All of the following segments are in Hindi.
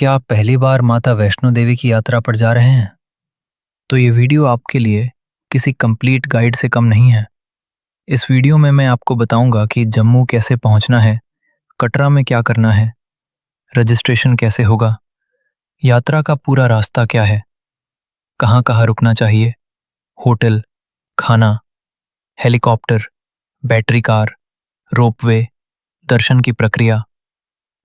क्या आप पहली बार माता वैष्णो देवी की यात्रा पर जा रहे हैं? तो ये वीडियो आपके लिए किसी कंप्लीट गाइड से कम नहीं है। इस वीडियो में मैं आपको बताऊंगा कि जम्मू कैसे पहुंचना है, कटरा में क्या करना है, रजिस्ट्रेशन कैसे होगा, यात्रा का पूरा रास्ता क्या है, कहाँ कहाँ रुकना चाहिए, होटल, खाना, हेलीकॉप्टर, बैटरी कार, रोपवे, दर्शन की प्रक्रिया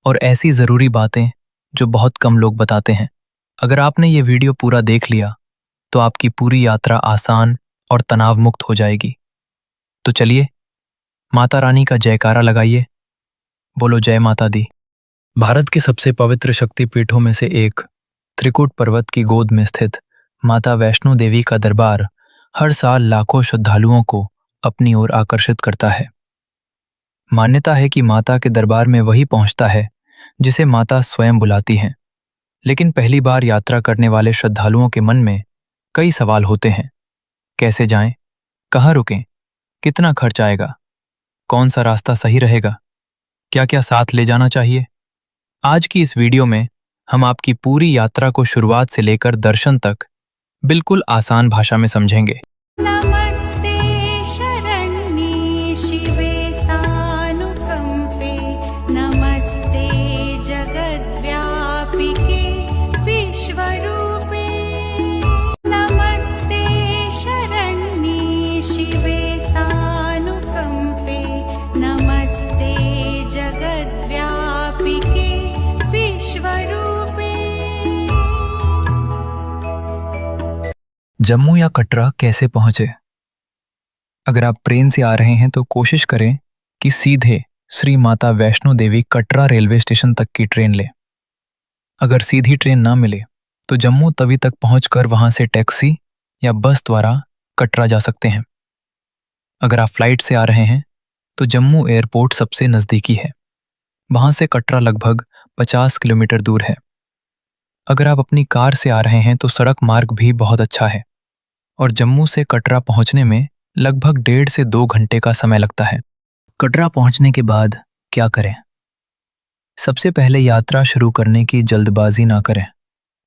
और ऐसी ज़रूरी बातें जो बहुत कम लोग बताते हैं। अगर आपने ये वीडियो पूरा देख लिया तो आपकी पूरी यात्रा आसान और तनाव मुक्त हो जाएगी। तो चलिए, माता रानी का जयकारा लगाइए। बोलो जय माता दी। भारत के सबसे पवित्र शक्तिपीठों में से एक, त्रिकुट पर्वत की गोद में स्थित माता वैष्णो देवी का दरबार हर साल लाखों श्रद्धालुओं को अपनी ओर आकर्षित करता है। मान्यता है कि माता के दरबार में वही पहुंचता है जिसे माता स्वयं बुलाती हैं। लेकिन पहली बार यात्रा करने वाले श्रद्धालुओं के मन में कई सवाल होते हैं। कैसे जाएं? कहाँ रुकें? कितना खर्च आएगा? कौन सा रास्ता सही रहेगा? क्या क्या साथ ले जाना चाहिए? आज की इस वीडियो में हम आपकी पूरी यात्रा को शुरुआत से लेकर दर्शन तक बिल्कुल आसान भाषा में समझेंगे। नमस्ते शरण्ये शिवे सानुकंपे, नमस्ते जगद्व्यापिके विश्वरूपे, नमस्ते शरण्ये शिवे सानुकंपे, नमस्ते जगद्व्यापिके विश्वरूपे। जम्मू या कटरा कैसे पहुंचे? अगर आप ट्रेन से आ रहे हैं तो कोशिश करें कि सीधे श्री माता वैष्णो देवी कटरा रेलवे स्टेशन तक की ट्रेन लें। अगर सीधी ट्रेन ना मिले तो जम्मू तवी तक पहुंचकर वहां से टैक्सी या बस द्वारा कटरा जा सकते हैं। अगर आप फ्लाइट से आ रहे हैं तो जम्मू एयरपोर्ट सबसे नज़दीकी है। वहां से कटरा लगभग 50 किलोमीटर दूर है। अगर आप अपनी कार से आ रहे हैं तो सड़क मार्ग भी बहुत अच्छा है और जम्मू से कटरा पहुंचने में लगभग 1.5 से 2 घंटे का समय लगता है। कटरा पहुंचने के बाद क्या करें? सबसे पहले यात्रा शुरू करने की जल्दबाजी ना करें।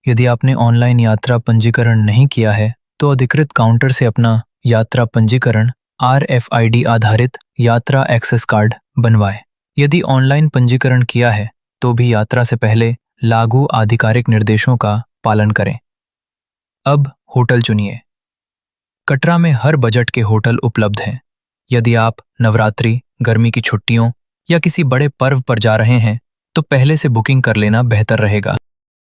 यदि आपने ऑनलाइन यात्रा पंजीकरण नहीं किया है तो अधिकृत काउंटर से अपना यात्रा पंजीकरण RFID आधारित यात्रा एक्सेस कार्ड बनवाएं। यदि ऑनलाइन पंजीकरण किया है तो भी यात्रा से पहले लागू आधिकारिक निर्देशों का पालन करें। अब होटल चुनिए। कटरा में हर बजट के होटल उपलब्ध हैं। यदि आप नवरात्रि, गर्मी की छुट्टियों या किसी बड़े पर्व पर जा रहे हैं तो पहले से बुकिंग कर लेना बेहतर रहेगा।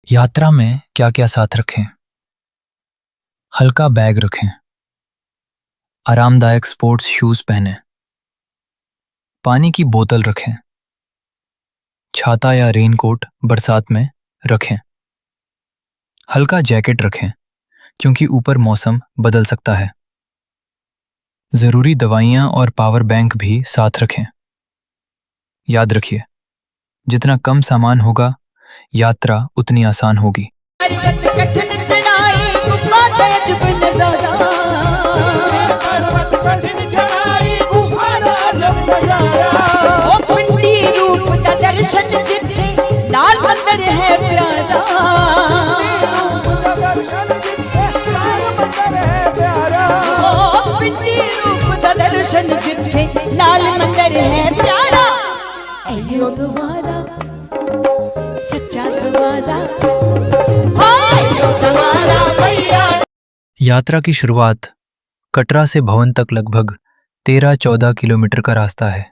यात्रा में क्या क्या साथ रखें? हल्का बैग रखें। आरामदायक स्पोर्ट्स शूज पहनें। पानी की बोतल रखें। छाता या रेनकोट बरसात में रखें। हल्का जैकेट रखें क्योंकि ऊपर मौसम बदल सकता है। ज़रूरी दवाइयाँ और पावर बैंक भी साथ रखें। याद रखिए, जितना कम सामान होगा यात्रा उतनी आसान होगी। लाल मंदिर है प्यारा, दर्शन जिथे लाल मंदिर है प्यारा, अयो दोबारा सच्चा दोबारा, अयो दोबारा भैया। यात्रा की शुरुआत कटरा से भवन तक लगभग 13-14 किलोमीटर का रास्ता है।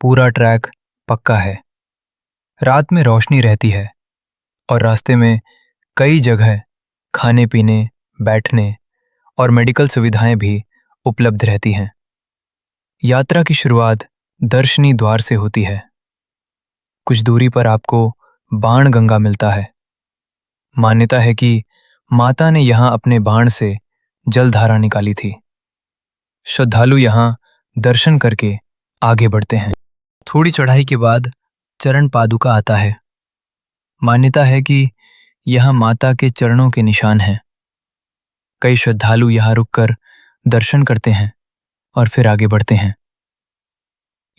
पूरा ट्रैक पक्का है। रात में रोशनी रहती है और रास्ते में कई जगह खाने पीने, बैठने और मेडिकल सुविधाएं भी उपलब्ध रहती हैं। यात्रा की शुरुआत दर्शनी द्वार से होती है। कुछ दूरी पर आपको बाण गंगा मिलता है। मान्यता है कि माता ने यहाँ अपने बाण से जलधारा निकाली थी। श्रद्धालु यहाँ दर्शन करके आगे बढ़ते हैं। थोड़ी चढ़ाई के बाद चरण पादुका आता है। मान्यता है कि यहाँ माता के चरणों के निशान हैं। कई श्रद्धालु यहाँ रुककर दर्शन करते हैं और फिर आगे बढ़ते हैं।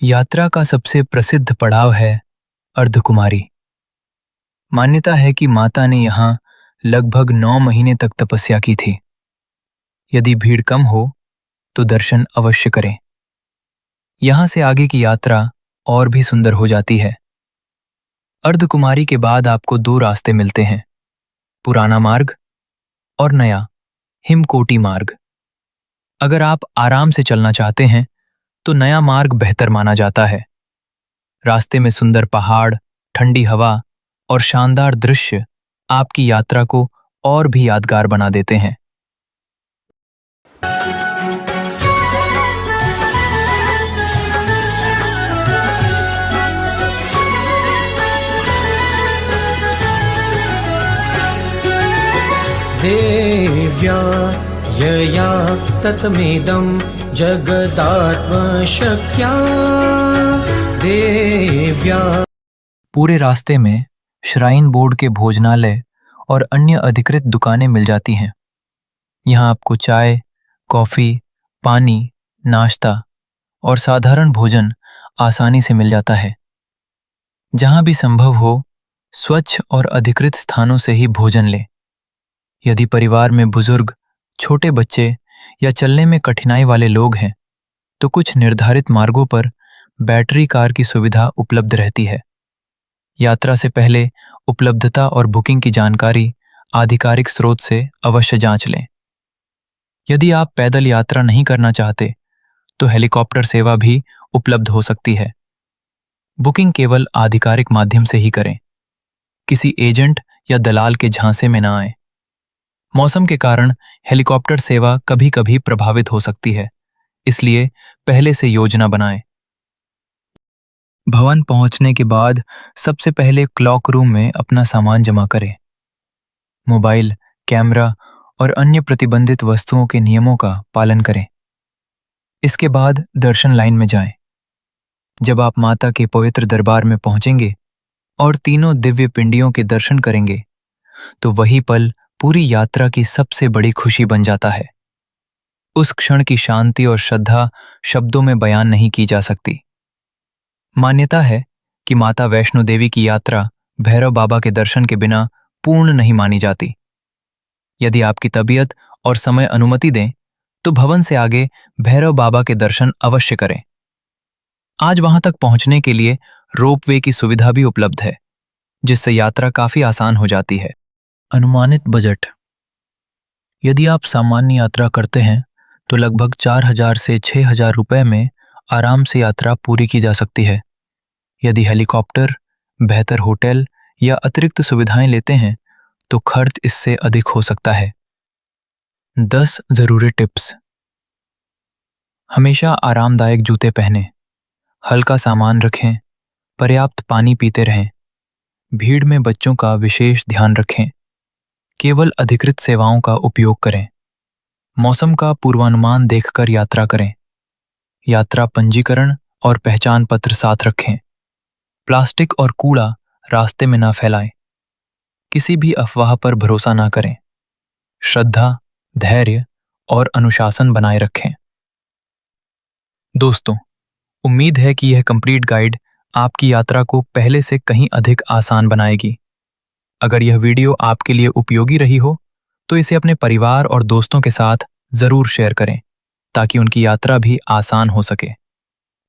यात्रा का सबसे प्रसिद्ध पड़ाव है अर्धकुमारी। मान्यता है कि माता ने यहाँ लगभग 9 महीने तक तपस्या की थी। यदि भीड़ कम हो तो दर्शन अवश्य करें। यहाँ से आगे की यात्रा और भी सुंदर हो जाती है। अर्धकुमारी के बाद आपको 2 रास्ते मिलते हैं, पुराना मार्ग और नया हिमकोटी मार्ग। अगर आप आराम से चलना चाहते हैं तो नया मार्ग बेहतर माना जाता है। रास्ते में सुंदर पहाड़, ठंडी हवा और शानदार दृश्य आपकी यात्रा को और भी यादगार बना देते हैं। देव्या यया ततमेदं जगदात्मशक्त्या देव्या। पूरे रास्ते में श्राइन बोर्ड के भोजनालय और अन्य अधिकृत दुकानें मिल जाती हैं। यहाँ आपको चाय, कॉफ़ी, पानी, नाश्ता और साधारण भोजन आसानी से मिल जाता है। जहाँ भी संभव हो, स्वच्छ और अधिकृत स्थानों से ही भोजन लें। यदि परिवार में बुजुर्ग, छोटे बच्चे या चलने में कठिनाई वाले लोग हैं, तो कुछ निर्धारित मार्गों पर बैटरी कार की सुविधा उपलब्ध रहती है। यात्रा से पहले उपलब्धता और बुकिंग की जानकारी आधिकारिक स्रोत से अवश्य जांच लें। यदि आप पैदल यात्रा नहीं करना चाहते, तो हेलीकॉप्टर सेवा भी उपलब्ध हो सकती है। बुकिंग केवल आधिकारिक माध्यम से ही करें। किसी एजेंट या दलाल के झांसे में न आए। मौसम के कारण हेलीकॉप्टर सेवा कभी-कभी प्रभावित हो सकती है, इसलिए पहले से योजना बनाएं। भवन पहुंचने के बाद सबसे पहले क्लॉक रूम में अपना सामान जमा करें। मोबाइल, कैमरा और अन्य प्रतिबंधित वस्तुओं के नियमों का पालन करें। इसके बाद दर्शन लाइन में जाएं। जब आप माता के पवित्र दरबार में पहुंचेंगे और तीनों दिव्य पिंडियों के दर्शन करेंगे, तो वही पल पूरी यात्रा की सबसे बड़ी खुशी बन जाता है। उस क्षण की शांति और श्रद्धा शब्दों में बयान नहीं की जा सकती। मान्यता है कि माता वैष्णो देवी की यात्रा भैरव बाबा के दर्शन के बिना पूर्ण नहीं मानी जाती। यदि आपकी तबीयत और समय अनुमति दें, तो भवन से आगे भैरव बाबा के दर्शन अवश्य करें। आज वहां तक पहुंचने के लिए रोपवे की सुविधा भी उपलब्ध है, जिससे यात्रा काफी आसान हो जाती है। अनुमानित बजट: यदि आप सामान्य यात्रा करते हैं तो लगभग 4000 से 6000 रुपए में आराम से यात्रा पूरी की जा सकती है। यदि हेलीकॉप्टर, बेहतर होटल या अतिरिक्त सुविधाएं लेते हैं तो खर्च इससे अधिक हो सकता है। 10 जरूरी टिप्स: हमेशा आरामदायक जूते पहनें, हल्का सामान रखें, पर्याप्त पानी पीते रहें, भीड़ में बच्चों का विशेष ध्यान रखें, केवल अधिकृत सेवाओं का उपयोग करें, मौसम का पूर्वानुमान देखकर यात्रा करें, यात्रा पंजीकरण और पहचान पत्र साथ रखें, प्लास्टिक और कूड़ा रास्ते में ना फैलाएं, किसी भी अफवाह पर भरोसा ना करें, श्रद्धा, धैर्य और अनुशासन बनाए रखें। दोस्तों, उम्मीद है कि यह कंप्लीट गाइड आपकी यात्रा को पहले से कहीं अधिक आसान बनाएगी। अगर यह वीडियो आपके लिए उपयोगी रही हो, तो इसे अपने परिवार और दोस्तों के साथ जरूर शेयर करें, ताकि उनकी यात्रा भी आसान हो सके।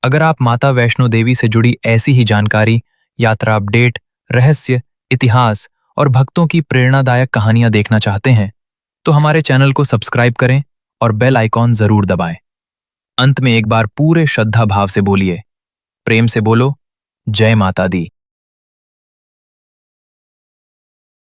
अगर आप माता वैष्णो देवी से जुड़ी ऐसी ही जानकारी, यात्रा अपडेट, रहस्य, इतिहास और भक्तों की प्रेरणादायक कहानियां देखना चाहते हैं, तो हमारे चैनल को सब्सक्राइब करें और बेल आइकॉन जरूर दबाएं। अंत में एक बार पूरे श्रद्धा भाव से बोलिए, प्रेम से बोलो, जय माता दी।